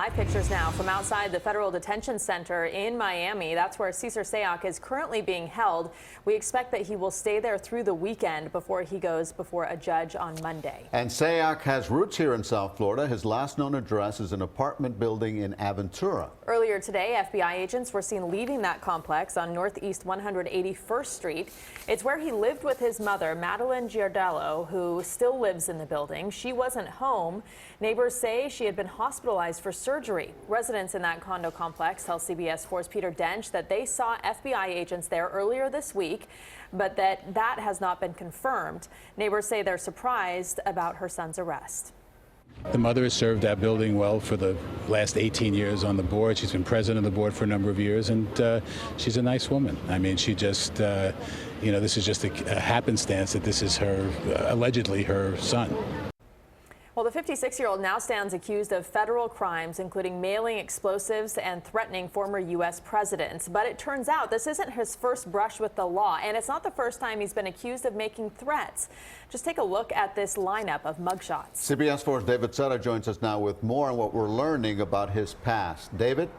live pictures now from outside the federal detention center in Miami. That's where Cesar Sayoc is currently being held. We expect that he will stay there through the weekend before he goes before a judge on Monday. And Sayoc has roots here in South Florida. His last known address is an apartment building in Aventura. Earlier today, FBI agents were seen leaving that complex on Northeast 181st Street. It's where he lived with his mother, Madeline Giardello, who still lives in the building. She wasn't home. Neighbors say she had been hospitalized for surgery. Residents in that condo complex tell CBS 4's Peter Dench that they saw FBI agents there earlier this week, but that has not been confirmed. Neighbors say they're surprised about her son's arrest. The mother has served that building well for the last 18 years on the board. She's been president of the board for a number of years, and she's a nice woman. I mean, she just, this is just a happenstance that this is her, allegedly her son. Well, the 56-year-old now stands accused of federal crimes, including mailing explosives and threatening former U.S. presidents. But it turns out this isn't his first brush with the law, and it's not the first time he's been accused of making threats. Just take a look at this lineup of mugshots. CBS 4's David Sutter joins us now with more on what we're learning about his past. David?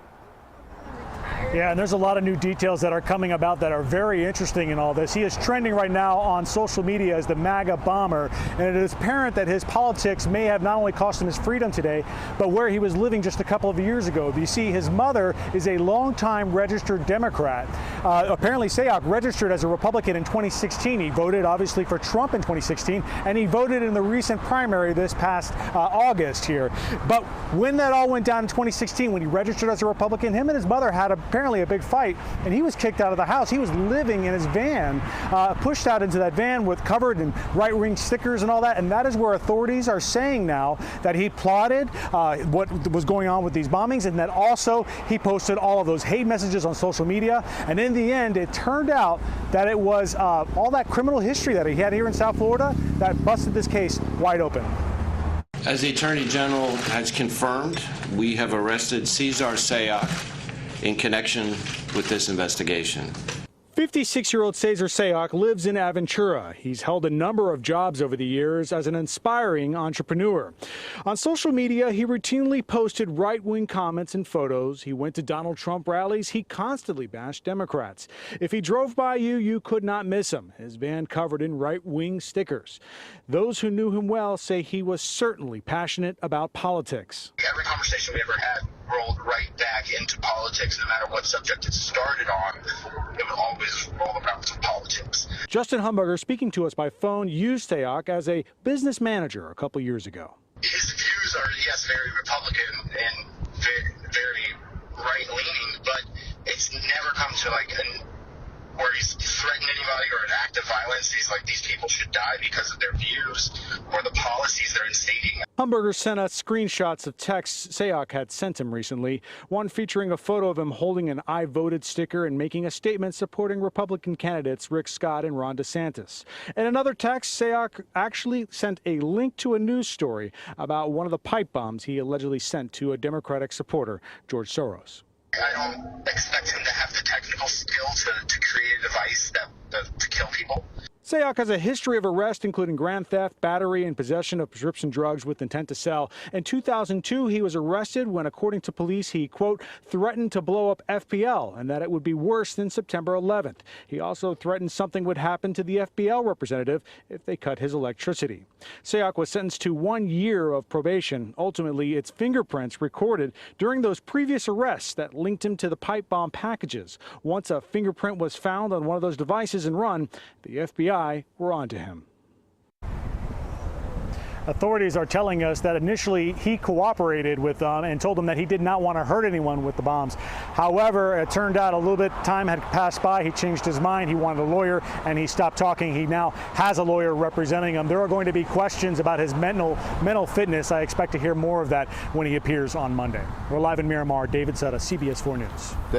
Yeah, and there's a lot of new details that are coming about that are very interesting in all this. He is trending right now on social media as the MAGA bomber, and it is apparent that his politics may have not only cost him his freedom today, but where he was living just a couple of years ago. You see, his mother is a longtime registered Democrat. Apparently, Sayoc registered as a Republican in 2016. He voted, obviously, for Trump in 2016, and he voted in the recent primary this past August here. But when that all went down in 2016, when he registered as a Republican, him and his mother had apparently a big fight, and he was kicked out of the house. He was living in his van, pushed out into that van with covered in right-wing stickers and all that, and that is where authorities are saying now that he plotted what was going on with these bombings, and that also he posted all of those hate messages on social media. And in the end, it turned out that it was all that criminal history that he had here in South Florida that busted this case wide open. As the Attorney General has confirmed, we have arrested Cesar Sayoc in connection with this investigation. 56-year-old Cesar Sayoc lives in Aventura. He's held a number of jobs over the years as an inspiring entrepreneur. On social media, he routinely posted right-wing comments and photos. He went to Donald Trump rallies. He constantly bashed Democrats. If he drove by you, you could not miss him, his van covered in right-wing stickers. Those who knew him well say he was certainly passionate about politics. Every conversation we ever had rolled right back into politics. No matter what subject it started on, it would always roll around to politics. Justin Humberger, speaking to us by phone, used Sayoc as a business manager a couple years ago. His views are, yes, very Republican and very right-leaning, but it's never come to where he's threatened anybody or an act of violence. He's like, these people should die because of their views or the policies they're instating. Humberger sent us screenshots of texts Sayoc had sent him recently, one featuring a photo of him holding an I voted sticker and making a statement supporting Republican candidates Rick Scott and Ron DeSantis. In another text, Sayoc actually sent a link to a news story about one of the pipe bombs he allegedly sent to a Democratic supporter, George Soros. I don't expect him to have the technical skill to create a device to kill people. Sayoc has a history of arrest, including grand theft, battery, and possession of prescription drugs with intent to sell. In 2002, he was arrested when, according to police, he, quote, threatened to blow up FPL and that it would be worse than September 11th. He also threatened something would happen to the FPL representative if they cut his electricity. Sayoc was sentenced to 1 year of probation. Ultimately, its fingerprints recorded during those previous arrests that linked him to the pipe bomb packages. Once a fingerprint was found on one of those devices and run, the FBI were onto him. Authorities are telling us that initially he cooperated with them and told them that he did not want to hurt anyone with the bombs. However, it turned out a little bit time had passed by. He changed his mind. He wanted a lawyer and he stopped talking. He now has a lawyer representing him. There are going to be questions about his mental fitness. I expect to hear more of that when he appears on Monday. We're live in Miramar. David Sutter, CBS 4 News.